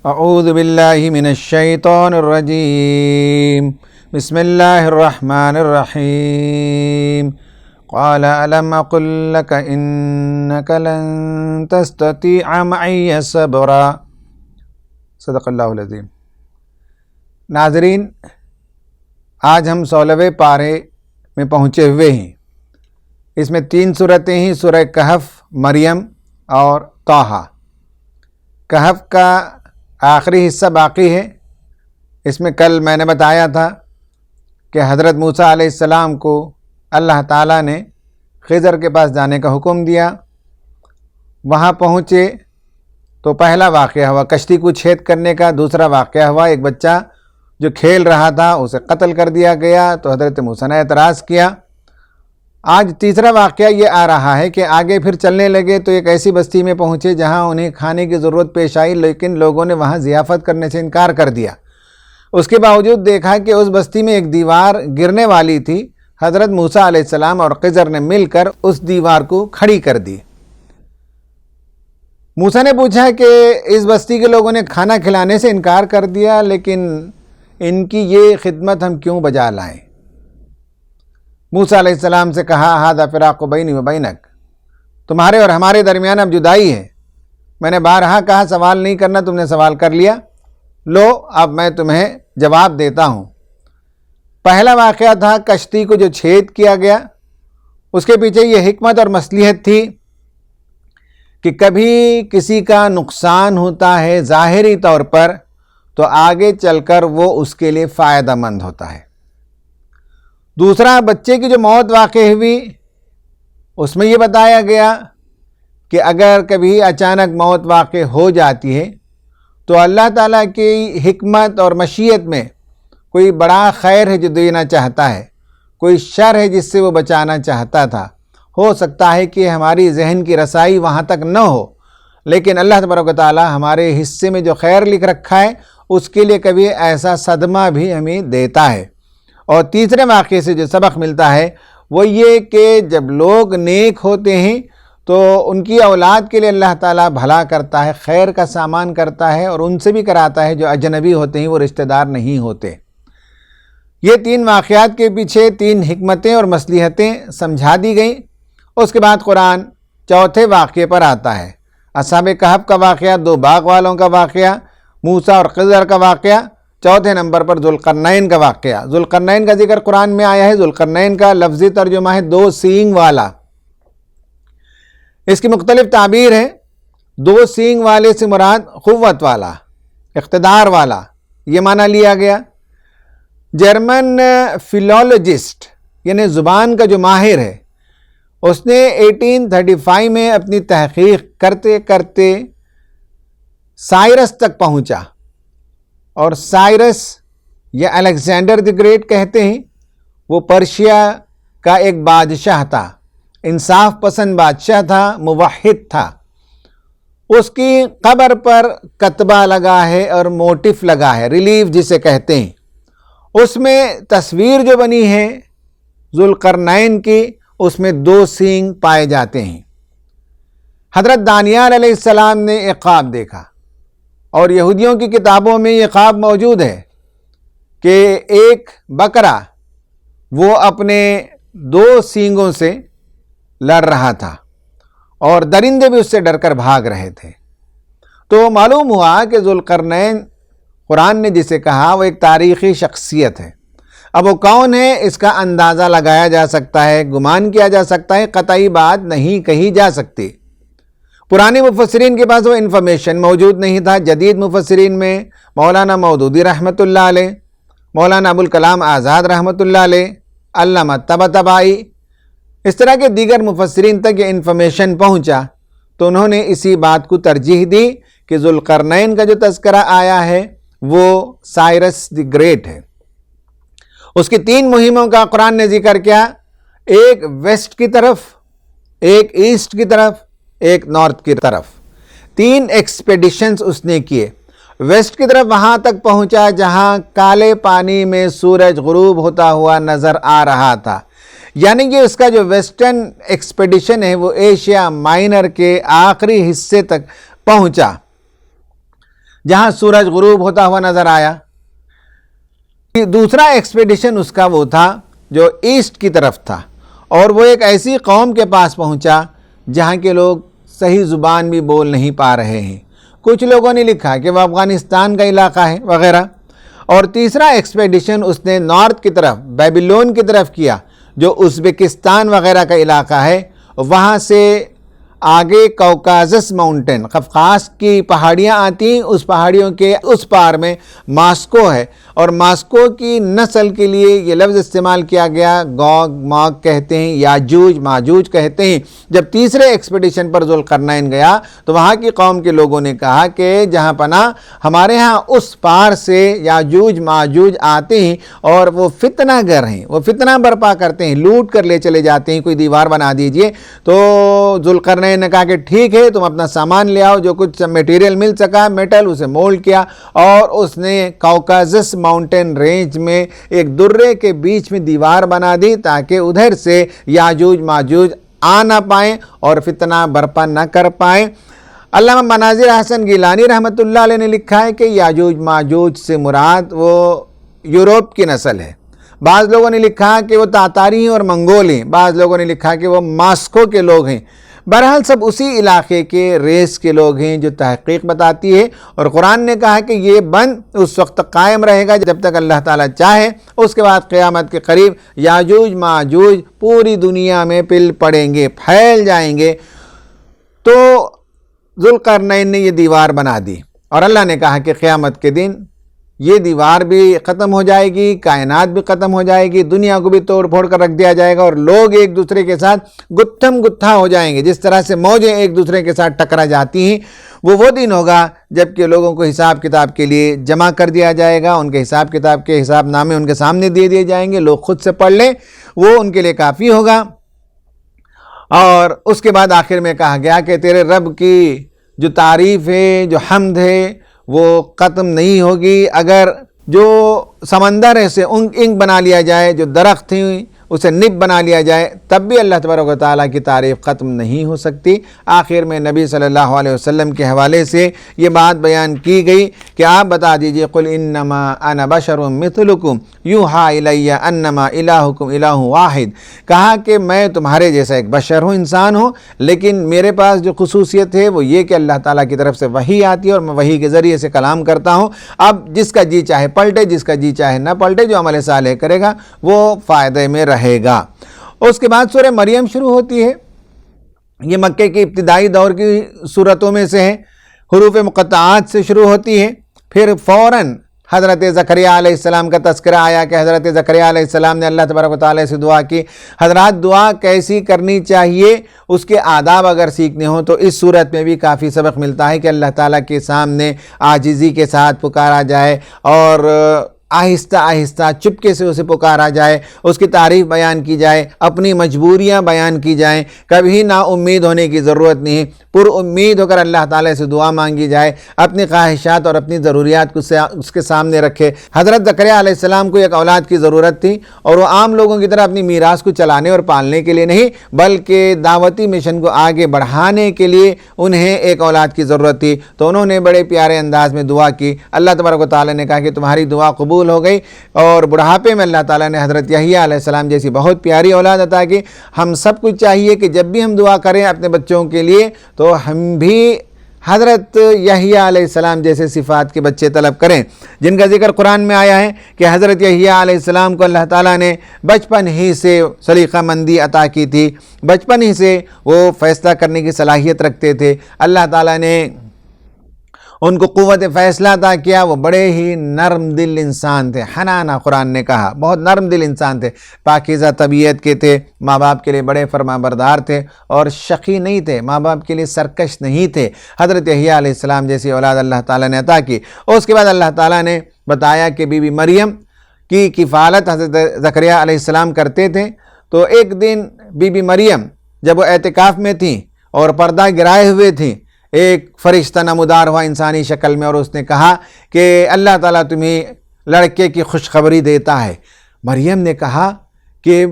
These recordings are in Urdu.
اعوذ باللہ من الشیطان الرجیم بسم اللہ الرحمن الرحیم قال الم اقل لک انک لن تستطیع معی صبرا۔ صدق اللہ العظیم۔ ناظرین، آج ہم 16ویں پارے میں پہنچے ہوئے ہیں۔ اس میں 3 صورتیں ہیں، سورہ کہف، مریم اور طٰہٰ۔ کہف کا آخری حصہ باقی ہے۔ اس میں کل میں نے بتایا تھا کہ حضرت موسیٰ علیہ السلام کو اللہ تعالیٰ نے خضر کے پاس جانے کا حکم دیا۔ وہاں پہنچے تو پہلا واقعہ ہوا کشتی کو چھید کرنے کا، دوسرا واقعہ ہوا ایک بچہ جو کھیل رہا تھا اسے قتل کر دیا گیا تو حضرت موسیٰ نے اعتراض کیا۔ آج تیسرا واقعہ یہ آ رہا ہے کہ آگے پھر چلنے لگے تو ایک ایسی بستی میں پہنچے جہاں انہیں کھانے کی ضرورت پیش آئی، لیکن لوگوں نے وہاں ضیافت کرنے سے انکار کر دیا۔ اس کے باوجود دیکھا کہ اس بستی میں ایک دیوار گرنے والی تھی۔ حضرت موسیٰ علیہ السلام اور خضر نے مل کر اس دیوار کو کھڑی کر دی۔ موسیٰ نے پوچھا کہ اس بستی کے لوگوں نے کھانا کھلانے سے انکار کر دیا، لیکن ان کی یہ خدمت ہم کیوں بجا لائیں؟ موسیٰ علیہ السلام سے کہا ھذا فراق بینی و بینک، تمہارے اور ہمارے درمیان اب جدائی ہے۔ میں نے بارہا کہا سوال نہیں کرنا، تم نے سوال کر لیا، لو اب میں تمہیں جواب دیتا ہوں۔ پہلا واقعہ تھا کشتی کو جو چھید کیا گیا، اس کے پیچھے یہ حکمت اور مصلحت تھی کہ کبھی کسی کا نقصان ہوتا ہے ظاہری طور پر تو آگے چل کر وہ اس کے لیے فائدہ مند ہوتا ہے۔ دوسرا، بچے کی جو موت واقع ہوئی اس میں یہ بتایا گیا کہ اگر کبھی اچانک موت واقع ہو جاتی ہے تو اللہ تعالیٰ کی حکمت اور مشیت میں کوئی بڑا خیر ہے جو دینا چاہتا ہے، کوئی شر ہے جس سے وہ بچانا چاہتا تھا۔ ہو سکتا ہے کہ ہماری ذہن کی رسائی وہاں تک نہ ہو، لیکن اللہ تبارک و تعالیٰ ہمارے حصے میں جو خیر لکھ رکھا ہے اس کے لیے کبھی ایسا صدمہ بھی ہمیں دیتا ہے۔ اور تیسرے واقعے سے جو سبق ملتا ہے وہ یہ کہ جب لوگ نیک ہوتے ہیں تو ان کی اولاد کے لیے اللہ تعالیٰ بھلا کرتا ہے، خیر کا سامان کرتا ہے اور ان سے بھی کراتا ہے جو اجنبی ہوتے ہیں، وہ رشتہ دار نہیں ہوتے۔ یہ 3 واقعات کے پیچھے 3 حکمتیں اور مصلحتیں سمجھا دی گئیں۔ اس کے بعد قرآن چوتھے واقعے پر آتا ہے، اصحاب کہف کا واقعہ، 2 باغ والوں کا واقعہ، موسیٰ اور خضر کا واقعہ، چوتھے نمبر پر ذوالقرنین کا واقعہ۔ ذوالقرنین کا ذکر قرآن میں آیا ہے۔ ذوالقرنین کا لفظی ترجمہ ہے 2 سینگ والا۔ اس کی مختلف تعبیر ہے۔ 2 سینگ والے سے مراد قوت والا، اقتدار والا، یہ معنی لیا گیا۔ جرمن فلولوجسٹ یعنی زبان کا جو ماہر ہے، اس نے 1835 میں اپنی تحقیق کرتے کرتے سائرس تک پہنچا، اور سائرس یا الیگزینڈر دی گریٹ کہتے ہیں، وہ پرشیا کا ایک بادشاہ تھا، انصاف پسند بادشاہ تھا، موحد تھا۔ اس کی قبر پر کتبہ لگا ہے اور موٹف لگا ہے، ریلیف جسے کہتے ہیں۔ اس میں تصویر جو بنی ہے ذوالقرنین کی، اس میں 2 سینگ پائے جاتے ہیں۔ حضرت دانیال علیہ السلام نے ایک خواب دیکھا، اور یہودیوں کی کتابوں میں یہ خواب موجود ہے کہ ایک بکرا وہ اپنے 2 سینگوں سے لڑ رہا تھا اور درندے بھی اس سے ڈر کر بھاگ رہے تھے۔ تو معلوم ہوا کہ ذوالقرنین قرآن نے جسے کہا وہ ایک تاریخی شخصیت ہے۔ اب وہ کون ہے اس کا اندازہ لگایا جا سکتا ہے، گمان کیا جا سکتا ہے، قطعی بات نہیں کہی جا سکتی۔ پرانے مفسرین کے پاس وہ انفارمیشن موجود نہیں تھا۔ جدید مفسرین میں مولانا مودودی رحمۃ اللہ علیہ، مولانا ابوالکلام آزاد رحمۃ اللہ علیہ، علامہ طباطبائی، اس طرح کے دیگر مفسرین تک یہ انفارمیشن پہنچا تو انہوں نے اسی بات کو ترجیح دی کہ ذوالقرنین کا جو تذکرہ آیا ہے وہ سائرس دی گریٹ ہے۔ اس کی 3 مہموں کا قرآن نے ذکر کیا، ایک ویسٹ کی طرف، ایک ایسٹ کی طرف، ایک نارتھ کی طرف۔ 3 ایکسپیڈیشنز اس نے کیے۔ ویسٹ کی طرف وہاں تک پہنچا جہاں کالے پانی میں سورج غروب ہوتا ہوا نظر آ رہا تھا، یعنی کہ اس کا جو ویسٹرن ایکسپیڈیشن ہے وہ ایشیا مائنر کے آخری حصے تک پہنچا۔ جہاں سورج غروب ہوتا ہوا نظر آیا۔ دوسرا ایکسپیڈیشن اس کا وہ تھا جو ایسٹ کی طرف تھا، اور وہ ایک ایسی قوم کے پاس پہنچا جہاں کے لوگ صحیح زبان بھی بول نہیں پا رہے ہیں۔ کچھ لوگوں نے لکھا کہ وہ افغانستان کا علاقہ ہے وغیرہ۔ اور تیسرا ایکسپیڈیشن اس نے نارتھ کی طرف بیبیلون کی طرف کیا، جو ازبکستان وغیرہ کا علاقہ ہے۔ وہاں سے آگے کوکازس ماؤنٹین، قفقاز کی پہاڑیاں آتی ہیں، اس پہاڑیوں کے اس پار میں ماسکو ہے، اور ماسکو کی نسل کے لیے یہ لفظ استعمال کیا گیا، گوگ ماگ کہتے ہیں، یاجوج ماجوج کہتے ہیں۔ جب تیسرے ایکسپیڈیشن پر ذوالقرنین گیا تو وہاں کی قوم کے لوگوں نے کہا کہ جہاں پناہ ہمارے ہاں اس پار سے یاجوج ماجوج آتے ہیں اور وہ فتنہ گر ہیں، وہ فتنہ برپا کرتے ہیں، لوٹ کر لے چلے جاتے ہیں، کوئی دیوار بنا دیجئے۔ تو ذوالقرنین نے کہا کہ ٹھیک ہے، تم اپنا سامان لے آؤ، جو کچھ میٹیریل مل سکا میٹل اسے مولڈ کیا، اور اس نے کوکازس ماؤنٹین رینج میں ایک درے کے بیچ میں دیوار بنا دی تاکہ ادھر سے یاجوج ماجوج آ نہ پائیں اور فتنہ برپا نہ کر پائیں۔ علامہ مناظر حسن گیلانی رحمۃ اللہ علیہ نے لکھا ہے کہ یاجوج ماجوج سے مراد وہ یورپ کی نسل ہے۔ بعض لوگوں نے لکھا کہ وہ تاتاری ہیں اور منگول ہیں، بعض لوگوں نے لکھا کہ وہ ماسکو کے لوگ ہیں۔ بہرحال سب اسی علاقے کے ریس کے لوگ ہیں جو تحقیق بتاتی ہے، اور قرآن نے کہا کہ یہ بند اس وقت تک قائم رہے گا جب تک اللہ تعالیٰ چاہے۔ اس کے بعد قیامت کے قریب یاجوج ماجوج پوری دنیا میں پل پڑیں گے، پھیل جائیں گے۔ تو ذوالقرنین نے یہ دیوار بنا دی، اور اللہ نے کہا کہ قیامت کے دن یہ دیوار بھی ختم ہو جائے گی، کائنات بھی ختم ہو جائے گی، دنیا کو بھی توڑ پھوڑ کر رکھ دیا جائے گا، اور لوگ ایک دوسرے کے ساتھ گتھم گتھا ہو جائیں گے۔ جس طرح سے موجیں ایک دوسرے کے ساتھ ٹکرا جاتی ہیں، وہ دن ہوگا جب کہ لوگوں کو حساب کتاب کے لیے جمع کر دیا جائے گا، ان کے حساب کتاب کے حساب نامے ان کے سامنے دے دیے جائیں گے، لوگ خود سے پڑھ لیں، وہ ان کے لیے کافی ہوگا۔ اور اس کے بعد آخر میں کہا گیا کہ تیرے رب کی جو تعریف ہے، جو حمد ہے، وہ ختم نہیں ہوگی۔ اگر جو سمندر ہے اسے انک بنا لیا جائے، جو درخت ہیں اسے نب بنا لیا جائے، تب بھی اللہ تبارک و تعالیٰ کی تعریف ختم نہیں ہو سکتی۔ آخر میں نبی صلی اللہ علیہ وسلم کے حوالے سے یہ بات بیان کی گئی کہ آپ بتا دیجئے قل انما انا بشر مثلکم یوحی الی انما الہکم الہ واحد، کہا کہ میں تمہارے جیسا ایک بشر ہوں، انسان ہوں، لیکن میرے پاس جو خصوصیت ہے وہ یہ کہ اللہ تعالیٰ کی طرف سے وحی آتی ہے اور میں وحی کے ذریعے سے کلام کرتا ہوں۔ اب جس کا جی چاہے پلٹے، جس کا جی چاہے نہ پلٹے، جو عمل صالح کرے گا وہ فائدے میں رہے گا۔ اس کے بعد سورہ مریم شروع ہوتی ہے۔ یہ مکے کی ابتدائی دور کی سورتوں میں سے ہے، حروف مقطعات سے شروع ہوتی ہے۔ پھر فوراً حضرت زکریا علیہ السلام کا تذکرہ آیا کہ حضرت زکریا علیہ السلام نے اللہ تبارک و تعالیٰ سے دعا کی۔ حضرات دعا کیسی کرنی چاہیے، اس کے آداب اگر سیکھنے ہوں تو اس صورت میں بھی کافی سبق ملتا ہے کہ اللہ تعالیٰ کے سامنے عاجزی کے ساتھ پکارا جائے، اور آہستہ آہستہ چپکے سے اسے پکارا جائے، اس کی تعریف بیان کی جائے، اپنی مجبوریاں بیان کی جائیں، کبھی نا امید ہونے کی ضرورت نہیں، پر امید ہو کر اللہ تعالیٰ سے دعا مانگی جائے، اپنی خواہشات اور اپنی ضروریات کو اس کے سامنے رکھے۔ حضرت زکریا علیہ السلام کو ایک اولاد کی ضرورت تھی، اور وہ عام لوگوں کی طرح اپنی میراث کو چلانے اور پالنے کے لیے نہیں، بلکہ دعوتی مشن کو آگے بڑھانے کے لیے انہیں ایک اولاد کی ضرورت تھی۔ تو انہوں نے بڑے پیارے انداز میں دعا کی۔ اللہ تبارک و تعالیٰ نے کہا کہ تمہاری دعا قبول ہو گئی، اور بڑھاپے میں اللہ تعالیٰ نے حضرت یحییٰ علیہ السلام جیسی بہت پیاری اولاد عطا کی۔ ہم سب کو چاہیے کہ جب بھی ہم دعا کریں اپنے بچوں کے لیے تو ہم بھی حضرت یحییٰ علیہ السلام جیسے صفات کے بچے طلب کریں، جن کا ذکر قرآن میں آیا ہے کہ حضرت یحییٰ علیہ السلام کو اللہ تعالیٰ نے بچپن ہی سے سلیقہ مندی عطا کی تھی، بچپن ہی سے وہ فیصلہ کرنے کی صلاحیت رکھتے تھے۔ اللہ تعالیٰ نے ان کو قوت فیصلہ عطا کیا، وہ بڑے ہی نرم دل انسان تھے، حنانہ قرآن نے کہا، بہت نرم دل انسان تھے، پاکیزہ طبیعت کے تھے، ماں باپ کے لیے بڑے فرما بردار تھے، اور شقی نہیں تھے، ماں باپ کے لیے سرکش نہیں تھے۔ حضرت یحییٰ علیہ السلام جیسی اولاد اللہ تعالیٰ نے عطا کی۔ اور اس کے بعد اللہ تعالیٰ نے بتایا کہ بی بی مریم کی کفالت حضرت زکریا علیہ السلام کرتے تھے۔ تو ایک دن بی بی مریم جب وہ اعتکاف میں تھیں اور پردہ گرائے ہوئے تھیں، ایک فرشتہ نمودار ہوا انسانی شکل میں، اور اس نے کہا کہ اللہ تعالیٰ تمہیں لڑکے کی خوشخبری دیتا ہے۔ مریم نے کہا کہ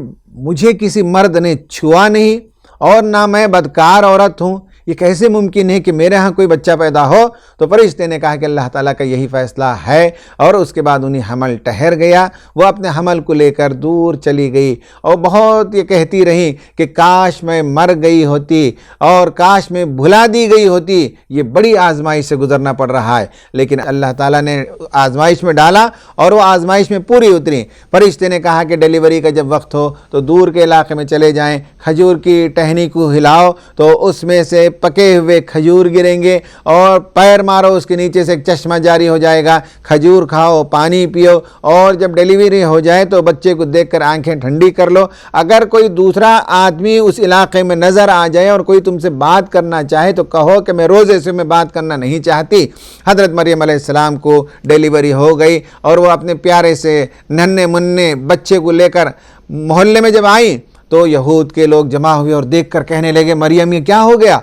مجھے کسی مرد نے چھوا نہیں، اور نہ میں بدکار عورت ہوں، یہ کیسے ممکن ہے کہ میرے ہاں کوئی بچہ پیدا ہو؟ تو فرشتے نے کہا کہ اللہ تعالیٰ کا یہی فیصلہ ہے، اور اس کے بعد انہیں حمل ٹھہر گیا۔ وہ اپنے حمل کو لے کر دور چلی گئی اور بہت یہ کہتی رہی کہ کاش میں مر گئی ہوتی اور کاش میں بھلا دی گئی ہوتی، یہ بڑی آزمائش سے گزرنا پڑ رہا ہے۔ لیکن اللہ تعالیٰ نے آزمائش میں ڈالا اور وہ آزمائش میں پوری اتری۔ فرشتے نے کہا کہ ڈیلیوری کا جب وقت ہو تو دور کے علاقے میں چلے جائیں، کھجور کی ٹہنی کو ہلاؤ تو اس میں سے پکے ہوئے کھجور گریں گے، اور پیر مارو اس کے نیچے سے ایک چشمہ جاری ہو جائے گا، کھجور کھاؤ، پانی پیو، اور جب ڈیلیوری ہو جائے تو بچے کو دیکھ کر آنکھیں ٹھنڈی کر لو۔ اگر کوئی دوسرا آدمی اس علاقے میں نظر آ جائے اور کوئی تم سے بات کرنا چاہے تو کہو کہ میں روزے سے میں بات کرنا نہیں چاہتی۔ حضرت مریم علیہ السلام کو ڈیلیوری ہو گئی اور وہ اپنے پیارے سے ننھے منھے بچے کو لے کر محلے میں جب آئیں تو یہود کے لوگ جمع ہوئے اور دیکھ کر کہنے لگے مریم یہ کیا ہو گیا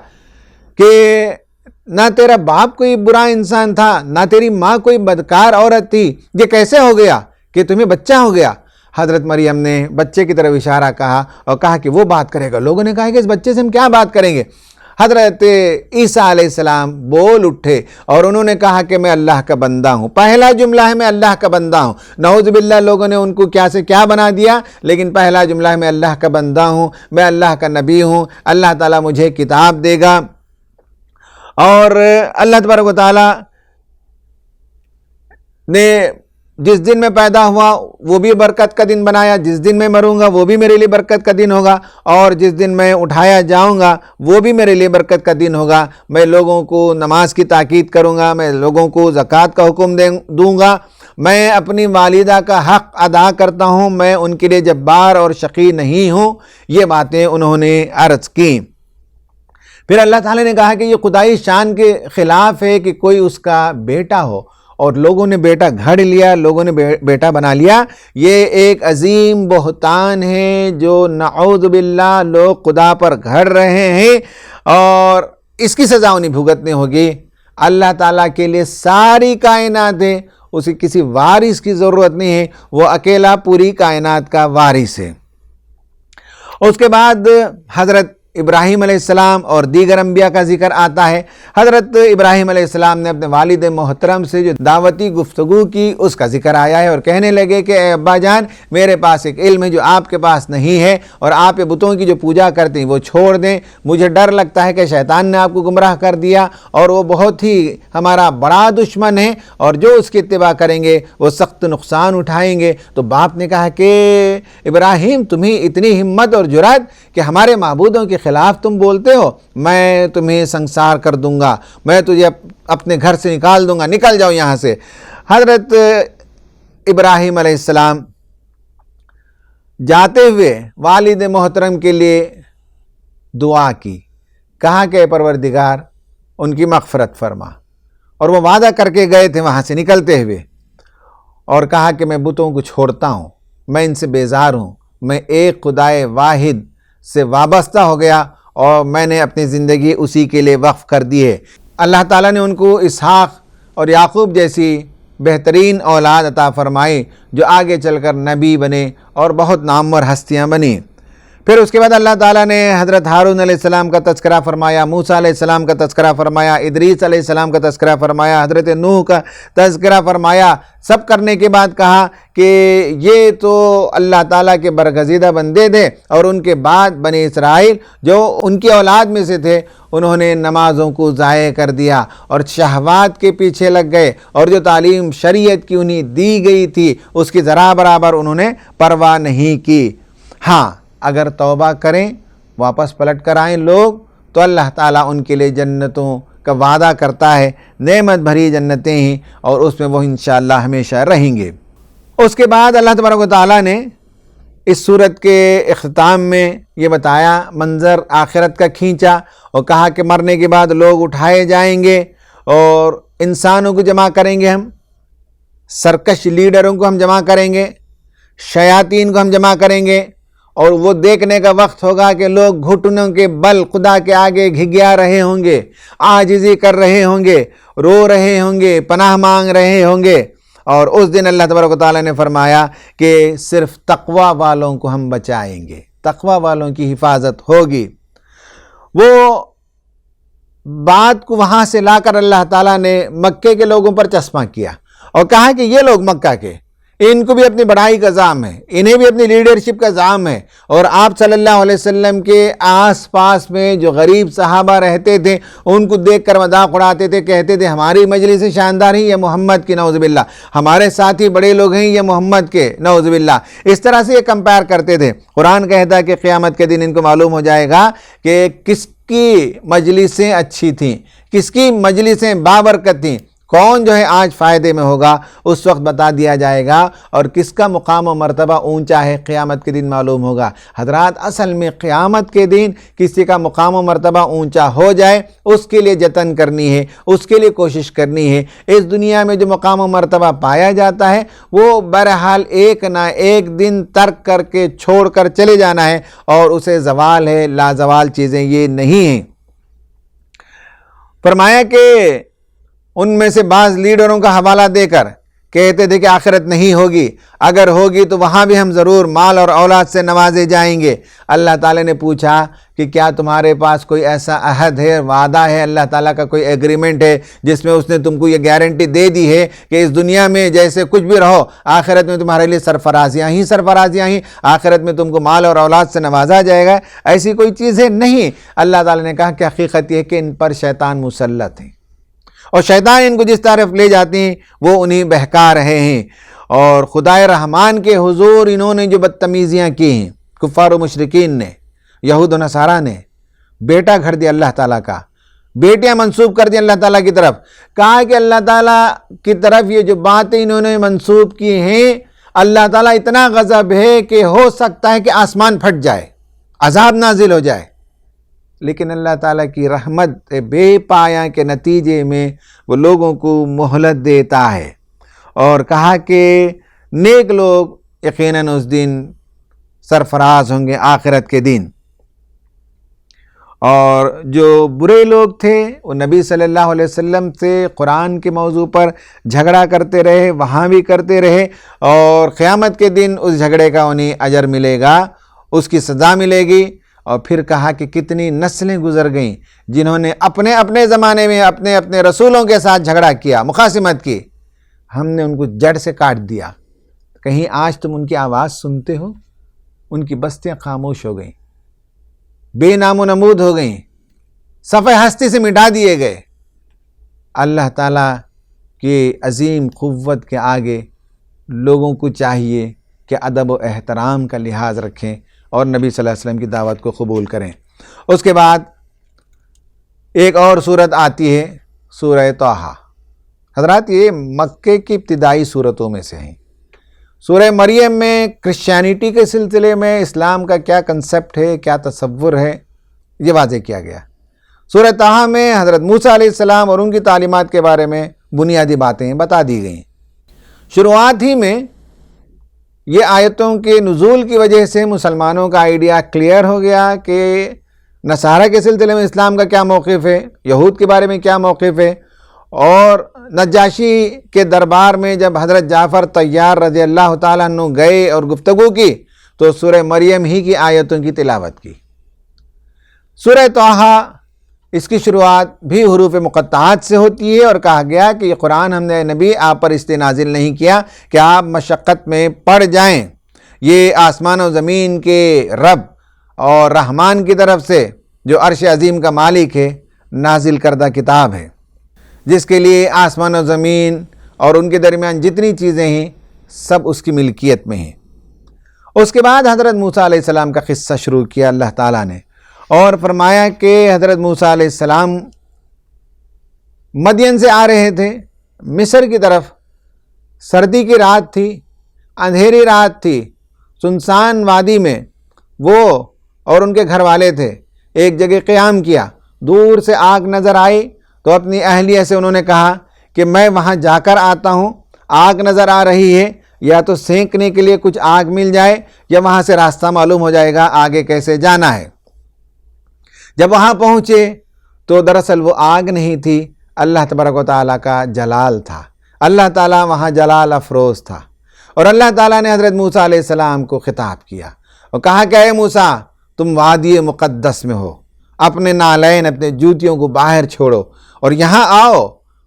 کہ نہ تیرا باپ کوئی برا انسان تھا، نہ تیری ماں کوئی بدکار عورت تھی، یہ کیسے ہو گیا کہ تمہیں بچہ ہو گیا؟ حضرت مریم نے بچے کی طرف اشارہ کہا اور کہا کہ وہ بات کرے گا۔ لوگوں نے کہا کہ اس بچے سے ہم کیا بات کریں گے؟ حضرت عیسیٰ علیہ السلام بول اٹھے اور انہوں نے کہا کہ میں اللہ کا بندہ ہوں۔ پہلا جملہ ہے میں اللہ کا بندہ ہوں۔ نعوذ باللہ لوگوں نے ان کو کیا سے کیا بنا دیا، لیکن پہلا جملہ ہے میں اللہ کا بندہ ہوں، میں اللہ کا نبی ہوں، اللہ تعالیٰ مجھے کتاب دے گا، اور اللہ تبارک و تعالیٰ نے جس دن میں پیدا ہوا وہ بھی برکت کا دن بنایا، جس دن میں مروں گا وہ بھی میرے لیے برکت کا دن ہوگا، اور جس دن میں اٹھایا جاؤں گا وہ بھی میرے لیے برکت کا دن ہوگا۔ میں لوگوں کو نماز کی تاکید کروں گا، میں لوگوں کو زکوٰۃ کا حکم دوں گا، میں اپنی والدہ کا حق ادا کرتا ہوں، میں ان کے لیے جبار اور شقی نہیں ہوں۔ یہ باتیں انہوں نے عرض کی۔ پھر اللہ تعالیٰ نے کہا کہ یہ خدائی شان کے خلاف ہے کہ کوئی اس کا بیٹا ہو، اور لوگوں نے بیٹا گھڑ لیا، لوگوں نے بیٹا بنا لیا۔ یہ ایک عظیم بہتان ہے جو نعوذ باللہ لوگ خدا پر گھڑ رہے ہیں، اور اس کی سزا انہیں بھگتنی ہوگی۔ اللہ تعالیٰ کے لیے ساری کائنات ہے، اسے کسی وارث کی ضرورت نہیں ہے، وہ اکیلا پوری کائنات کا وارث ہے۔ اس کے بعد حضرت ابراہیم علیہ السلام اور دیگر انبیاء کا ذکر آتا ہے۔ حضرت ابراہیم علیہ السلام نے اپنے والد محترم سے جو دعوتی گفتگو کی اس کا ذکر آیا ہے، اور کہنے لگے کہ اے ابا جان میرے پاس ایک علم ہے جو آپ کے پاس نہیں ہے، اور آپ بتوں کی جو پوجا کرتے ہیں وہ چھوڑ دیں، مجھے ڈر لگتا ہے کہ شیطان نے آپ کو گمراہ کر دیا اور وہ بہت ہی ہمارا بڑا دشمن ہے، اور جو اس کی اتباع کریں گے وہ سخت نقصان اٹھائیں گے۔ تو باپ نے کہا کہ ابراہیم تمہیں اتنی ہمت اور جرأت کہ ہمارے معبودوں کے خلاف تم بولتے ہو، میں تمہیں سنسار کر دوں گا، میں تجھے اپنے گھر سے نکال دوں گا، نکل جاؤ یہاں سے۔ حضرت ابراہیم علیہ السلام جاتے ہوئے والد محترم کے لیے دعا کی، کہا کہ اے پروردگار ان کی مغفرت فرما، اور وہ وعدہ کر کے گئے تھے وہاں سے نکلتے ہوئے، اور کہا کہ میں بتوں کو چھوڑتا ہوں، میں ان سے بیزار ہوں، میں ایک خدائے واحد سے وابستہ ہو گیا اور میں نے اپنی زندگی اسی کے لیے وقف کر دی ہے۔ اللہ تعالیٰ نے ان کو اسحاق اور یعقوب جیسی بہترین اولاد عطا فرمائی جو آگے چل کر نبی بنے اور بہت نامور ہستیاں بنیں۔ پھر اس کے بعد اللہ تعالیٰ نے حضرت ہارون علیہ السلام کا تذکرہ فرمایا، موسیٰ علیہ السلام کا تذکرہ فرمایا، ادریس علیہ السلام کا تذکرہ فرمایا، حضرت نوح کا تذکرہ فرمایا۔ سب کرنے کے بعد کہا کہ یہ تو اللہ تعالیٰ کے برگزیدہ بندے تھے، اور ان کے بعد بنی اسرائیل جو ان کی اولاد میں سے تھے انہوں نے نمازوں کو ضائع کر دیا اور شہوات کے پیچھے لگ گئے، اور جو تعلیم شریعت کی انہیں دی گئی تھی اس کی ذرا برابر انہوں نے پرواہ نہیں کی۔ ہاں اگر توبہ کریں، واپس پلٹ کر آئیں لوگ، تو اللہ تعالیٰ ان کے لیے جنتوں کا وعدہ کرتا ہے، نعمت بھری جنتیں ہیں، اور اس میں وہ انشاءاللہ ہمیشہ رہیں گے۔ اس کے بعد اللہ تبارک و تعالیٰ نے اس صورت کے اختتام میں یہ بتایا، منظر آخرت کا کھینچا، اور کہا کہ مرنے کے بعد لوگ اٹھائے جائیں گے اور انسانوں کو جمع کریں گے، ہم سرکش لیڈروں کو ہم جمع کریں گے، شیاطین کو ہم جمع کریں گے، اور وہ دیکھنے کا وقت ہوگا کہ لوگ گھٹنوں کے بل خدا کے آگے گھگیا رہے ہوں گے، عاجزی کر رہے ہوں گے، رو رہے ہوں گے، پناہ مانگ رہے ہوں گے، اور اس دن اللہ تبارک و تعالیٰ نے فرمایا کہ صرف تقوی والوں کو ہم بچائیں گے، تقوی والوں کی حفاظت ہوگی۔ وہ بات کو وہاں سے لا کر اللہ تعالیٰ نے مکے کے لوگوں پر چسپاں کیا اور کہا کہ یہ لوگ مکہ کے، ان کو بھی اپنی بڑائی کا زعم ہے، انہیں بھی اپنی لیڈرشپ کا زعم ہے، اور آپ صلی اللہ علیہ وسلم کے آس پاس میں جو غریب صحابہ رہتے تھے ان کو دیکھ کر مذاق اڑاتے تھے، کہتے تھے ہماری مجلس شاندار ہیں یہ محمد کی، نعوذ باللہ، ہمارے ساتھی بڑے لوگ ہیں یہ محمد کے، نعوذ باللہ، اس طرح سے یہ کمپیئر کرتے تھے۔ قرآن کہتا ہے کہ قیامت کے دن ان کو معلوم ہو جائے گا کہ کس کی مجلسیں اچھی تھیں، کس کی مجلسیں بابرکت تھیں، کون جو ہے آج فائدے میں ہوگا، اس وقت بتا دیا جائے گا، اور کس کا مقام و مرتبہ اونچا ہے قیامت کے دن معلوم ہوگا۔ حضرات، اصل میں قیامت کے دن کسی کا مقام و مرتبہ اونچا ہو جائے اس کے لیے جتن کرنی ہے، اس کے لیے کوشش کرنی ہے۔ اس دنیا میں جو مقام و مرتبہ پایا جاتا ہے وہ بہرحال ایک نہ ایک دن ترک کر کے چھوڑ کر چلے جانا ہے، اور اسے زوال ہے، لازوال چیزیں یہ نہیں ہیں۔ فرمایا کہ ان میں سے بعض لیڈروں کا حوالہ دے کر کہتے تھے کہ آخرت نہیں ہوگی، اگر ہوگی تو وہاں بھی ہم ضرور مال اور اولاد سے نوازے جائیں گے۔ اللہ تعالیٰ نے پوچھا کہ کیا تمہارے پاس کوئی ایسا عہد ہے، وعدہ ہے، اللہ تعالیٰ کا کوئی ایگریمنٹ ہے جس میں اس نے تم کو یہ گارنٹی دے دی ہے کہ اس دنیا میں جیسے کچھ بھی رہو آخرت میں تمہارے لیے سرفرازیاں ہی آخرت میں تم کو مال اور اولاد سے نوازا جائے گا؟ ایسی کوئی چیز ہے نہیں۔ اللہ تعالیٰ نے کہا کہ حقیقت یہ ہے کہ ان پر شیطان مسلط ہیں، اور شیطان ان کو جس طرف لے جاتے ہیں وہ انہیں بہکا رہے ہیں، اور خدائے رحمان کے حضور انہوں نے جو بدتمیزیاں کی ہیں، کفار و مشرکین نے، یہود و نصارہ نے بیٹا گھڑ دیا اللہ تعالیٰ کا، بیٹیاں منسوب کر دی اللہ تعالیٰ کی طرف، کہا کہ اللہ تعالیٰ کی طرف یہ جو باتیں انہوں نے منسوب کی ہیں، اللہ تعالیٰ اتنا غضب ہے کہ ہو سکتا ہے کہ آسمان پھٹ جائے، عذاب نازل ہو جائے۔ لیکن اللہ تعالیٰ کی رحمت بے پایاں کے نتیجے میں وہ لوگوں کو مہلت دیتا ہے، اور کہا کہ نیک لوگ یقیناً اس دن سرفراز ہوں گے آخرت کے دن، اور جو برے لوگ تھے وہ نبی صلی اللہ علیہ وسلم سے قرآن کے موضوع پر جھگڑا کرتے رہے، وہاں بھی کرتے رہے، اور قیامت کے دن اس جھگڑے کا انہیں اجر ملے گا، اس کی سزا ملے گی۔ اور پھر کہا کہ کتنی نسلیں گزر گئیں جنہوں نے اپنے زمانے میں اپنے رسولوں کے ساتھ جھگڑا کیا، مخاصمت کی، ہم نے ان کو جڑ سے کاٹ دیا۔ کہیں آج تم ان کی آواز سنتے ہو؟ ان کی بستیاں خاموش ہو گئیں، بے نام و نمود ہو گئیں، صفحہ ہستی سے مٹا دیے گئے۔ اللہ تعالیٰ کی عظیم قوت کے آگے لوگوں کو چاہیے کہ ادب و احترام کا لحاظ رکھیں اور نبی صلی اللہ علیہ وسلم کی دعوت کو قبول کریں۔ اس کے بعد ایک اور صورت آتی ہے، سورہ طٰہٰ۔ حضرات، یہ مکے کی ابتدائی صورتوں میں سے ہیں۔ سورہ مریم میں کرسچینٹی کے سلسلے میں اسلام کا کیا کنسپٹ ہے، کیا تصور ہے، یہ واضح کیا گیا۔ سورہ طٰہٰ میں حضرت موسیٰ علیہ السلام اور ان کی تعلیمات کے بارے میں بنیادی باتیں بتا دی گئیں۔ شروعات ہی میں یہ آیتوں کے نزول کی وجہ سے مسلمانوں کا آئیڈیا کلیئر ہو گیا کہ نصارہ کے سلسلے میں اسلام کا کیا موقف ہے، یہود کے بارے میں کیا موقف ہے، اور نجاشی کے دربار میں جب حضرت جعفر طیار رضی اللہ تعالیٰ عنہ گئے اور گفتگو کی تو سورہ مریم ہی کی آیتوں کی تلاوت کی۔ سورہ طٰہٰ اس کی شروعات بھی حروف مقطعات سے ہوتی ہے، اور کہا گیا کہ یہ قرآن ہم نے نبی آپ پر اس لیے نازل نہیں کیا کہ آپ مشقت میں پڑ جائیں، یہ آسمان و زمین کے رب اور رحمان کی طرف سے جو عرش عظیم کا مالک ہے نازل کردہ کتاب ہے، جس کے لیے آسمان و زمین اور ان کے درمیان جتنی چیزیں ہیں سب اس کی ملکیت میں ہیں۔ اس کے بعد حضرت موسیٰ علیہ السلام کا قصہ شروع کیا اللہ تعالیٰ نے، اور فرمایا کہ حضرت موسیٰ علیہ السلام مدین سے آ رہے تھے مصر کی طرف، سردی کی رات تھی، اندھیری رات تھی، سنسان وادی میں وہ اور ان کے گھر والے تھے۔ ایک جگہ قیام کیا، دور سے آگ نظر آئی تو اپنی اہلیہ سے انہوں نے کہا کہ میں وہاں جا کر آتا ہوں، آگ نظر آ رہی ہے، یا تو سینکنے کے لیے کچھ آگ مل جائے یا وہاں سے راستہ معلوم ہو جائے گا آگے کیسے جانا ہے۔ جب وہاں پہنچے تو دراصل وہ آگ نہیں تھی، اللہ تبارک و تعالیٰ کا جلال تھا، اللہ تعالیٰ وہاں جلال افروز تھا، اور اللہ تعالیٰ نے حضرت موسیٰ علیہ السلام کو خطاب کیا اور کہا کہ اے موسیٰ، تم وادی مقدس میں ہو، اپنے نالین اپنے جوتیوں کو باہر چھوڑو اور یہاں آؤ،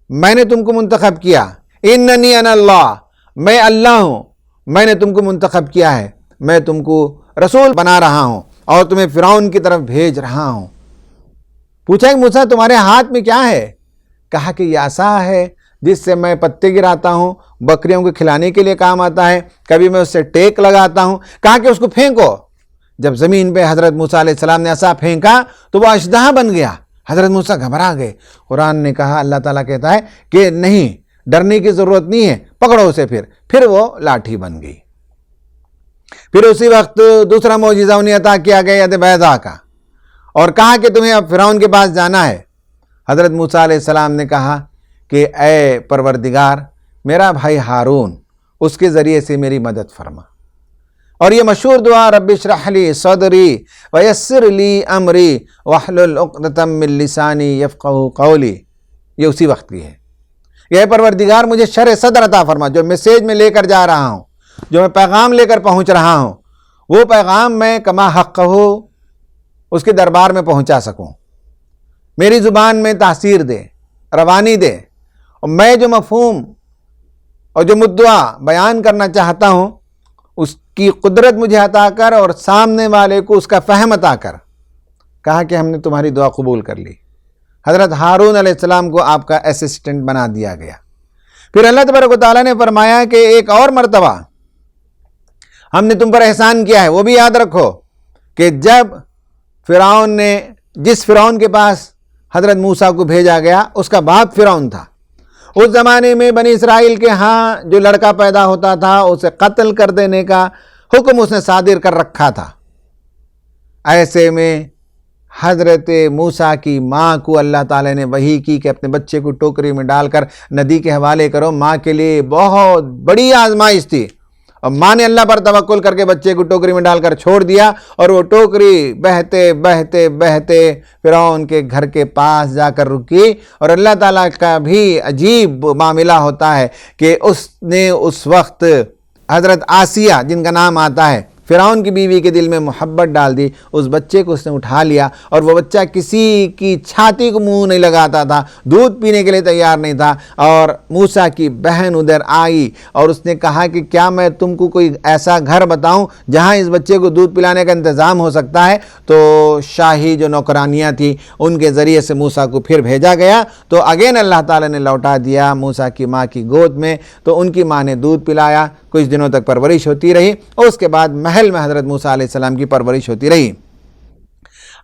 میں نے تم کو منتخب کیا، اننی انا اللہ، میں اللہ ہوں، میں نے تم کو منتخب کیا ہے، میں تم کو رسول بنا رہا ہوں اور تمہیں فرعون کی طرف بھیج رہا ہوں۔ پوچھا کہ موسیٰ تمہارے ہاتھ میں کیا ہے؟ کہا کہ یہ عصا ہے جس سے میں پتے گراتا ہوں، بکریوں کو کھلانے کے لیے کام آتا ہے، کبھی میں اس سے ٹیک لگاتا ہوں۔ کہا کہ اس کو پھینکو۔ جب زمین پہ حضرت موسیٰ علیہ السلام نے عصا پھینکا تو وہ اژدہا بن گیا۔ حضرت موسیٰ گھبرا گئے۔ قرآن نے کہا، اللہ تعالیٰ کہتا ہے کہ نہیں، ڈرنے کی ضرورت نہیں ہے، پکڑو اسے۔ پھر وہ لاٹھی بن گئی۔ پھر اسی وقت دوسرا معجزہ انہیں عطا کیا گیا ید بیضاء کا، اور کہا کہ تمہیں اب فرعون کے پاس جانا ہے۔ حضرت موسیٰ علیہ السلام نے کہا کہ اے پروردگار، میرا بھائی ہارون، اس کے ذریعے سے میری مدد فرما۔ اور یہ مشہور دعا، رب اشرح لی صدری ویسر لی امری واحلل عقدۃ من لسانی یفقہوا قولی، یہ اسی وقت کی ہے کہ اے پروردگار مجھے شرح صدر عطا فرما، جو میسیج میں لے کر جا رہا ہوں، جو میں پیغام لے کر پہنچ رہا ہوں، وہ پیغام میں کما حق ہو اس کے دربار میں پہنچا سکوں، میری زبان میں تاثیر دے، روانی دے، اور میں جو مفہوم اور جو مدعا بیان کرنا چاہتا ہوں اس کی قدرت مجھے عطا کر اور سامنے والے کو اس کا فہم عطا کر۔ کہا کہ ہم نے تمہاری دعا قبول کر لی۔ حضرت ہارون علیہ السلام کو آپ کا اسسٹنٹ بنا دیا گیا۔ پھر اللہ تبارک و تعالیٰ نے فرمایا کہ ایک اور مرتبہ ہم نے تم پر احسان کیا ہے، وہ بھی یاد رکھو کہ جب فرعون نے، جس فرعون کے پاس حضرت موسیٰ کو بھیجا گیا، اس کا باپ فرعون تھا۔ اس زمانے میں بنی اسرائیل کے ہاں جو لڑکا پیدا ہوتا تھا اسے قتل کر دینے کا حکم اس نے صادر کر رکھا تھا۔ ایسے میں حضرت موسیٰ کی ماں کو اللہ تعالیٰ نے وحی کی کہ اپنے بچے کو ٹوکری میں ڈال کر ندی کے حوالے کرو۔ ماں کے لیے بہت بڑی آزمائش تھی، اور ماں نے اللہ پر توکل کر کے بچے کو ٹوکری میں ڈال کر چھوڑ دیا، اور وہ ٹوکری بہتے بہتے بہتے فرعون کے گھر کے پاس جا کر رکی۔ اور اللہ تعالیٰ کا بھی عجیب معاملہ ہوتا ہے کہ اس نے اس وقت حضرت آسیہ، جن کا نام آتا ہے، فرعون کی بیوی کے دل میں محبت ڈال دی۔ اس بچے کو اس نے اٹھا لیا، اور وہ بچہ کسی کی چھاتی کو منہ نہیں لگاتا تھا، دودھ پینے کے لیے تیار نہیں تھا۔ اور موسیٰ کی بہن ادھر آئی اور اس نے کہا کہ کیا میں تم کو کوئی ایسا گھر بتاؤں جہاں اس بچے کو دودھ پلانے کا انتظام ہو سکتا ہے؟ تو شاہی جو نوکرانیاں تھیں ان کے ذریعے سے موسیٰ کو پھر بھیجا گیا، تو اگین اللہ تعالیٰ نے لوٹا دیا موسیٰ کی ماں کی گود میں۔ تو ان کی ماں نے دودھ پلایا، کچھ دنوں تک پرورش ہوتی رہی، اور اس کے بعد محل میں حضرت موسیٰ علیہ السلام کی پرورش ہوتی رہی۔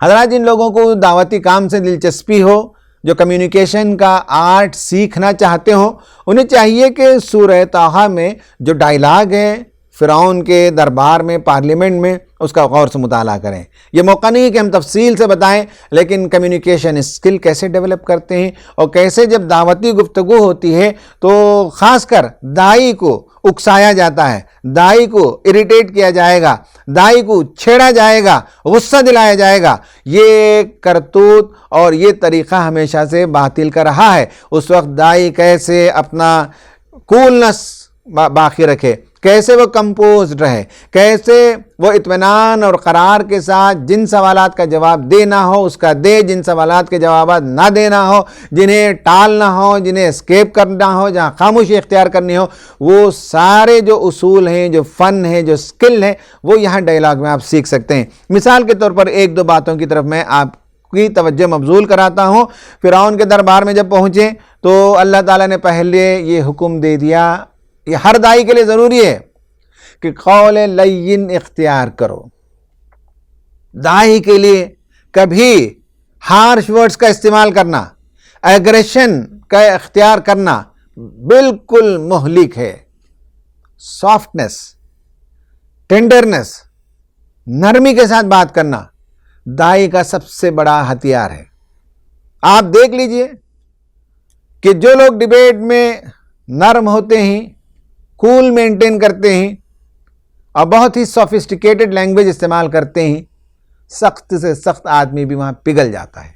حضرات، جن لوگوں کو دعوتی کام سے دلچسپی ہو، جو کمیونیکیشن کا آرٹ سیکھنا چاہتے ہوں، انہیں چاہیے کہ سورہ طٰہٰ میں جو ڈائلاگ ہے فرعون کے دربار میں، پارلیمنٹ میں، اس کا غور سے مطالعہ کریں۔ یہ موقع نہیں کہ ہم تفصیل سے بتائیں، لیکن کمیونیکیشن اسکل کیسے ڈیولپ کرتے ہیں، اور کیسے جب دعوتی گفتگو ہوتی ہے تو خاص کر داعی کو اکسایا جاتا ہے، داعی کو اریٹیٹ کیا جائے گا، داعی کو چھیڑا جائے گا، غصہ دلایا جائے گا۔ یہ کرتوت اور یہ طریقہ ہمیشہ سے باطل کا رہا ہے۔ اس وقت داعی کیسے اپنا کولنس باقی رکھے، کیسے وہ کمپوزڈ رہے، کیسے وہ اطمینان اور قرار کے ساتھ جن سوالات کا جواب دینا ہو اس کا دے، جن سوالات کے جوابات نہ دینا ہو، جنہیں ٹالنا ہو، جنہیں اسکیپ کرنا ہو، جہاں خاموشی اختیار کرنی ہو، وہ سارے جو اصول ہیں، جو فن ہے، جو اسکل ہے، وہ یہاں ڈائلاگ میں آپ سیکھ سکتے ہیں۔ مثال کے طور پر ایک دو باتوں کی طرف میں آپ کی توجہ مبذول کراتا ہوں۔ فرعون کے دربار میں جب پہنچے تو اللہ تعالیٰ نے پہلے یہ حکم دے دیا، یہ ہر داعی کے لیے ضروری ہے کہ قول لین اختیار کرو۔ داعی کے لیے کبھی ہارش ورڈز کا استعمال کرنا، ایگریشن کا اختیار کرنا بالکل مہلک ہے۔ سافٹنس، ٹینڈرنس، نرمی کے ساتھ بات کرنا داعی کا سب سے بڑا ہتھیار ہے۔ آپ دیکھ لیجئے کہ جو لوگ ڈیبیٹ میں نرم ہوتے ہیں، کول مینٹین کرتے ہیں اور بہت ہی سوفسٹیکیٹڈ لینگویج استعمال کرتے ہیں، سخت سے سخت آدمی بھی وہاں پگھل جاتا ہے۔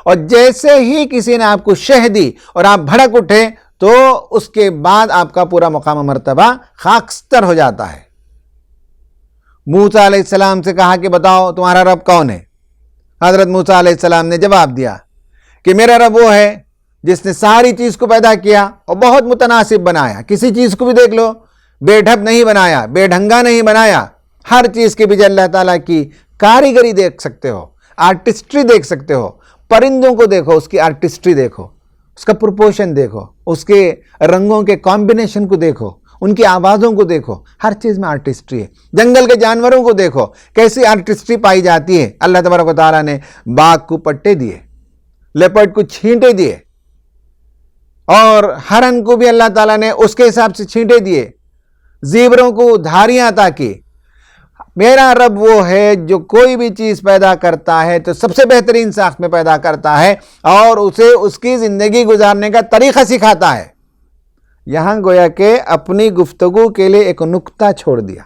اور جیسے ہی کسی نے آپ کو شہ دی اور آپ بھڑک اٹھے تو اس کے بعد آپ کا پورا مقام و مرتبہ خاکستر ہو جاتا ہے۔ موسیٰ علیہ السلام سے کہا کہ بتاؤ تمہارا رب کون ہے؟ حضرت موسیٰ علیہ السلام نے جواب دیا کہ میرا رب وہ ہے جس نے ساری چیز کو پیدا کیا اور بہت متناسب بنایا. کسی چیز کو بھی دیکھ لو، بے ڈھب نہیں بنایا، بے ڈھنگا نہیں بنایا. ہر چیز کے پیچھے اللہ تعالیٰ کی کاریگری دیکھ سکتے ہو، آرٹسٹری دیکھ سکتے ہو. پرندوں کو دیکھو، اس کی آرٹسٹری دیکھو، اس کا پروپورشن دیکھو، اس کے رنگوں کے کمبینیشن کو دیکھو، ان کی آوازوں کو دیکھو. ہر چیز میں آرٹسٹری ہے. جنگل کے جانوروں کو دیکھو، کیسی آرٹسٹری پائی جاتی ہے. اللہ تبارک و تعالیٰ نے باغ کو پٹے دیے، لیپرڈ کو چھینٹے دیے، اور ہرن کو بھی اللہ تعالیٰ نے اس کے حساب سے چھینٹے دیے، زیبروں کو دھاریاں عطا کی. میرا رب وہ ہے جو کوئی بھی چیز پیدا کرتا ہے تو سب سے بہترین ساخت میں پیدا کرتا ہے اور اسے اس کی زندگی گزارنے کا طریقہ سکھاتا ہے. یہاں گویا کہ اپنی گفتگو کے لیے ایک نکتہ چھوڑ دیا.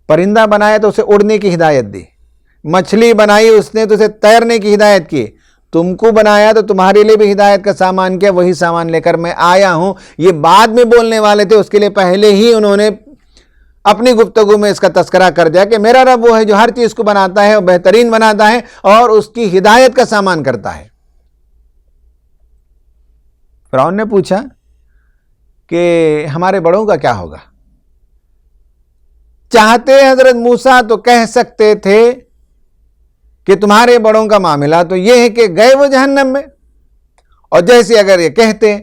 پرندہ بنایا تو اسے اڑنے کی ہدایت دی، مچھلی بنائی اس نے تو اسے تیرنے کی ہدایت کی. تم کو بنایا تو تمہارے لیے بھی ہدایت کا سامان کیا، وہی سامان لے کر میں آیا ہوں. یہ بعد میں بولنے والے تھے، اس کے لیے پہلے ہی انہوں نے اپنی گفتگو میں اس کا تذکرہ کر دیا کہ میرا رب وہ ہے جو ہر چیز کو بناتا ہے اور بہترین بناتا ہے اور اس کی ہدایت کا سامان کرتا ہے. فرعون نے پوچھا کہ ہمارے بڑوں کا کیا ہوگا؟ چاہتے حضرت موسیٰ تو کہہ سکتے تھے کہ تمہارے بڑوں کا معاملہ تو یہ ہے کہ گئے وہ جہنم میں، اور جیسے اگر یہ کہتے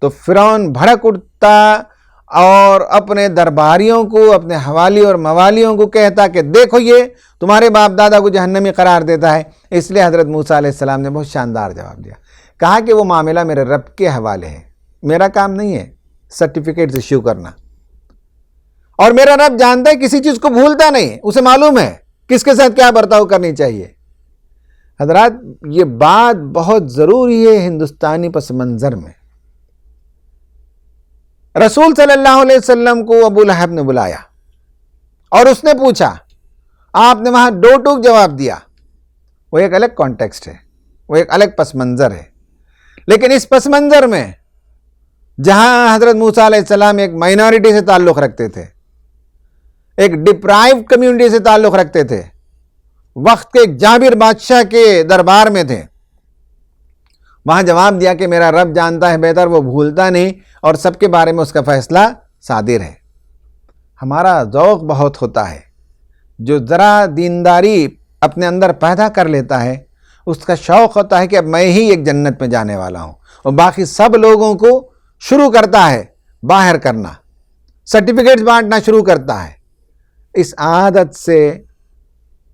تو فرعون بھڑک اٹھتا اور اپنے درباریوں کو، اپنے حوالی اور موالیوں کو کہتا کہ دیکھو یہ تمہارے باپ دادا کو جہنمی قرار دیتا ہے. اس لیے حضرت موسیٰ علیہ السلام نے بہت شاندار جواب دیا. کہا کہ وہ معاملہ میرے رب کے حوالے ہے، میرا کام نہیں ہے سرٹیفکیٹس ایشو کرنا. اور میرا رب جانتا ہے، کسی چیز کو بھولتا نہیں، اسے معلوم ہے کس کے ساتھ کیا برتاؤ کرنی چاہیے. حضرات یہ بات بہت ضروری ہے ہندوستانی پس منظر میں. رسول صلی اللہ علیہ وسلم کو ابو لہب نے بلایا اور اس نے پوچھا، آپ نے وہاں دو ٹوک جواب دیا. وہ ایک الگ کانٹیکسٹ ہے، وہ ایک الگ پس منظر ہے. لیکن اس پس منظر میں جہاں حضرت موسیٰ علیہ السلام ایک مائنورٹی سے تعلق رکھتے تھے، ایک ڈپرائیو کمیونٹی سے تعلق رکھتے تھے، وقت کے ایک جابر بادشاہ کے دربار میں تھے، وہاں جواب دیا کہ میرا رب جانتا ہے بہتر، وہ بھولتا نہیں اور سب کے بارے میں اس کا فیصلہ صادر ہے. ہمارا ذوق بہت ہوتا ہے، جو ذرا دینداری اپنے اندر پیدا کر لیتا ہے اس کا شوق ہوتا ہے کہ اب میں ہی ایک جنت میں جانے والا ہوں، اور باقی سب لوگوں کو شروع کرتا ہے باہر کرنا، سرٹیفکیٹس بانٹنا شروع کرتا ہے. اس عادت سے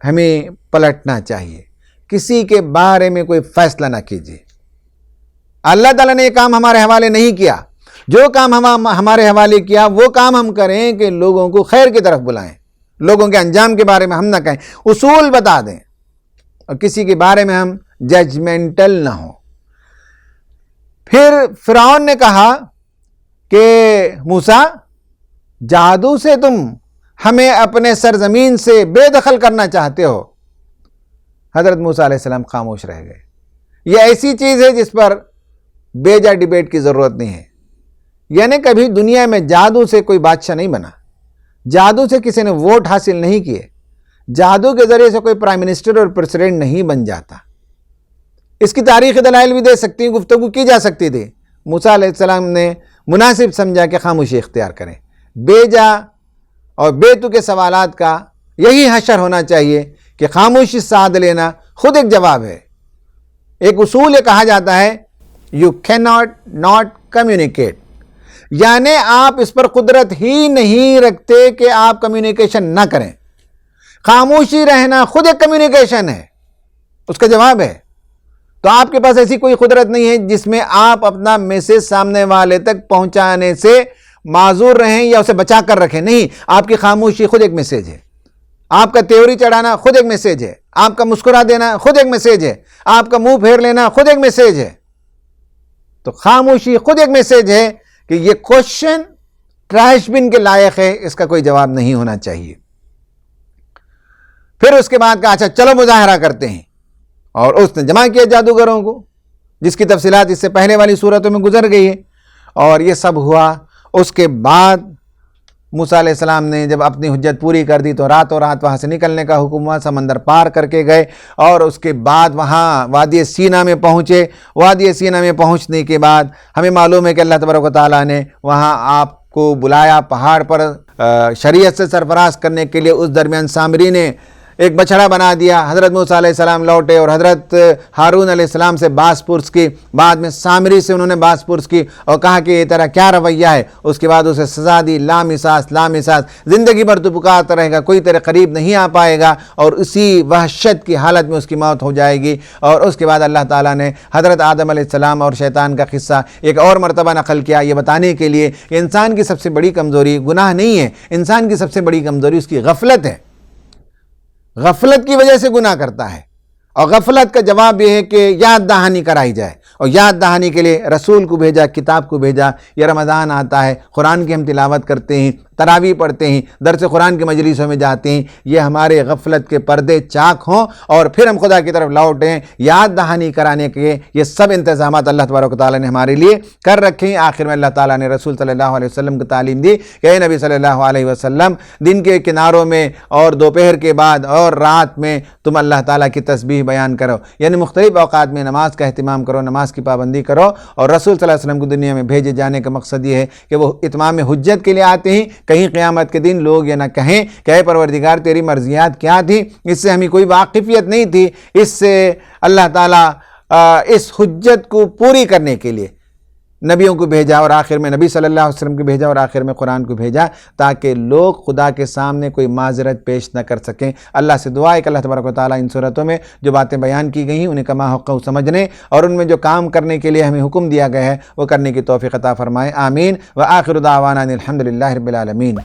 ہمیں پلٹنا چاہیے. کسی کے بارے میں کوئی فیصلہ نہ کیجیے. اللہ تعالیٰ نے یہ کام ہمارے حوالے نہیں کیا. جو کام ہمارے حوالے کیا وہ کام ہم کریں کہ لوگوں کو خیر کی طرف بلائیں، لوگوں کے انجام کے بارے میں ہم نہ کہیں، اصول بتا دیں اور کسی کے بارے میں ہم ججمنٹل نہ ہوں. پھر فرعون نے کہا کہ موسیٰ، جادو سے تم ہمیں اپنے سرزمین سے بے دخل کرنا چاہتے ہو. حضرت موسیٰ علیہ السلام خاموش رہ گئے. یہ ایسی چیز ہے جس پر بیجا ڈیبیٹ کی ضرورت نہیں ہے. یعنی کبھی دنیا میں جادو سے کوئی بادشاہ نہیں بنا، جادو سے کسی نے ووٹ حاصل نہیں کیے، جادو کے ذریعے سے کوئی پرائم منسٹر اور پریزیڈنٹ نہیں بن جاتا. اس کی تاریخی دلائل بھی دے سکتی ہیں، گفتگو کی جا سکتی تھی. موسیٰ علیہ السلام نے مناسب سمجھا کہ خاموشی اختیار کریں. بیجا اور بیتو کے سوالات کا یہی حشر ہونا چاہیے کہ خاموشی ساتھ لینا خود ایک جواب ہے. ایک اصول یہ کہا جاتا ہے یو کین ناٹ کمیونیکیٹ، یعنی آپ اس پر قدرت ہی نہیں رکھتے کہ آپ کمیونیکیشن نہ کریں. خاموشی رہنا خود ایک کمیونیکیشن ہے، اس کا جواب ہے. تو آپ کے پاس ایسی کوئی قدرت نہیں ہے جس میں آپ اپنا میسج سامنے والے تک پہنچانے سے معذور رہیں یا اسے بچا کر رکھیں. نہیں، آپ کی خاموشی خود ایک میسج ہے. آپ کا تیوری چڑھانا خود ایک میسج ہے. آپ کا مسکرا دینا خود ایک میسج ہے. آپ کا منہ پھیر لینا خود ایک میسج ہے. تو خاموشی خود ایک میسج ہے کہ یہ کوشچن ٹریش بن کے لائق ہے، اس کا کوئی جواب نہیں ہونا چاہیے. پھر اس کے بعد کہا اچھا چلو مظاہرہ کرتے ہیں، اور اس نے جمع کیا جادوگروں کو، جس کی تفصیلات اس سے پہلے والی صورتوں میں گزر گئی ہے. اور یہ سب ہوا. اس کے بعد موسیٰ علیہ السلام نے جب اپنی حجت پوری کر دی تو راتوں رات وہاں سے نکلنے کا حکم ہوا، سمندر پار کر کے گئے اور اس کے بعد وہاں وادی سینا میں پہنچے۔ وادی سینا میں پہنچنے کے بعد ہمیں معلوم ہے کہ اللہ تبارک و تعالیٰ نے وہاں آپ کو بلایا پہاڑ پر شریعت سے سرفراز کرنے کے لیے۔ اس درمیان سامری نے ایک بچھڑا بنا دیا، حضرت موسیٰ علیہ السلام لوٹے اور حضرت ہارون علیہ السلام سے باز پرس کی، بعد میں سامری سے انہوں نے باز پرس کی اور کہا کہ یہ تیرا کیا رویہ ہے۔ اس کے بعد اسے سزا دی، لامساس لامساس، زندگی بھر تو پکارتا رہے گا، کوئی تیرے قریب نہیں آ پائے گا، اور اسی وحشت کی حالت میں اس کی موت ہو جائے گی۔ اور اس کے بعد اللہ تعالیٰ نے حضرت آدم علیہ السلام اور شیطان کا قصہ ایک اور مرتبہ نقل کیا، یہ بتانے کے لیے کہ انسان کی سب سے بڑی کمزوری گناہ نہیں ہے، انسان کی سب سے بڑی کمزوری اس کی غفلت ہے، غفلت کی وجہ سے گناہ کرتا ہے۔ اور غفلت کا جواب یہ ہے کہ یاد دہانی کرائی جائے، اور یاد دہانی کے لیے رسول کو بھیجا، کتاب کو بھیجا۔ یہ رمضان آتا ہے، قرآن کی ہم تلاوت کرتے ہیں، تراویح پڑھتے ہیں، درس قرآن کی مجلسوں میں جاتے ہیں، یہ ہمارے غفلت کے پردے چاک ہوں اور پھر ہم خدا کی طرف لوٹیں۔ یاد دہانی کرانے کے یہ سب انتظامات اللہ تبارک و تعالیٰ نے ہمارے لیے کر رکھے ہیں۔ آخر میں اللہ تعالیٰ نے رسول صلی اللہ علیہ وسلم کو تعلیم دی کہ اے نبی صلی اللہ علیہ وسلم، دن کے کناروں میں اور دوپہر کے بعد اور رات میں تم اللہ تعالیٰ کی تسبیح بیان کرو، یعنی مختلف اوقات میں نماز کا اہتمام کرو، نماز کی پابندی کرو۔ اور رسول صلی اللہ علیہ وسلم کو دنیا میں بھیجے جانے کا مقصد یہ ہے کہ وہ اتمام حجت کے لیے آتے ہیں۔ کہیں قیامت کے دن لوگ یہ نہ کہیں کہ اے پروردگار تیری مرضیات کیا تھی، اس سے ہمیں کوئی واقفیت نہیں تھی۔ اس سے اللہ تعالیٰ اس حجت کو پوری کرنے کے لیے نبیوں کو بھیجا، اور آخر میں نبی صلی اللہ علیہ وسلم کو بھیجا، اور آخر میں قرآن کو بھیجا، تاکہ لوگ خدا کے سامنے کوئی معذرت پیش نہ کر سکیں۔ اللہ سے دعا ہے کہ اللہ تبارک و تعالیٰ ان صورتوں میں جو باتیں بیان کی گئی ہیں انہیں کما حق سمجھنے اور ان میں جو کام کرنے کے لیے ہمیں حکم دیا گیا ہے وہ کرنے کی توفیق عطا فرمائے، آمین۔ وآخر دعوانا الحمدللہ رب العالمین۔